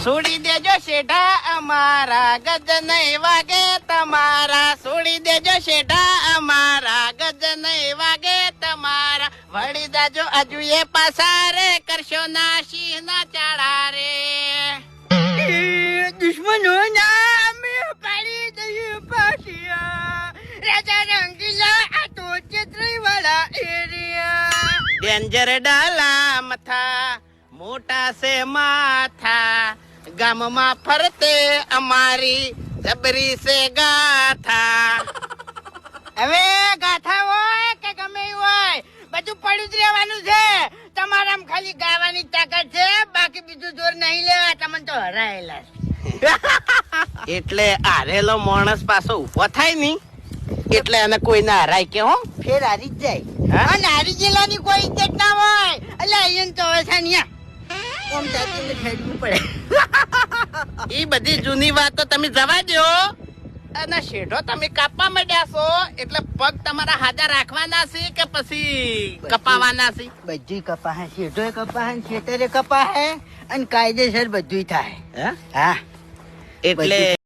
છોડી દેજો શેઠા અમારા ગજ નહીં વાગે તમારા, છોડી દેજો શેઠા અમારા ગજ નહીં વાગે તમારા, વળી જાજો હજુ એ પાછા રે કરશો ના સિંહ ના ચાળા રે. દુશ્મનો ના અમે પાડી દઈએ પાછિયા, રાજા રંગીલા આ તો ચેત્રી વાળા એરિયા. ડેન્જર ડાલા મથા મોટા સે માથા, ગામમાં ફરતે અમારી જબરી સે ગાથા. હવે ગાથા હોય કે ગમે હોય બધું પડ્યું જ રહેવાનું છે. તમારામાં ખાલી ગાવાની તાકાત છે, બાકી બીજું જોર નહીં લેવા. તમને તો હરાયેલા એટલે હારેલો માણસ પાછો ઉભો થાય ની એટલે એને કોઈ ના હરાય કે હો ફેર હારી જ જાય. અને હારી ગયેલાની કોઈ ઇજ્જત ના હોય. એટલે અહીંયા તો હવે છે ને એ બધી જૂની વાતો તમે જવા દો. અને શેઢો તમે કાપવા માંડ્યા છો એટલે પગ તમારા હાજર રાખવાના છે કે પછી કપાવાના છે? બધું કપાહે, શેઢો કપાહે, ખેતરે કપાહે અને કાયદેસર બધું થાય. હા એટલે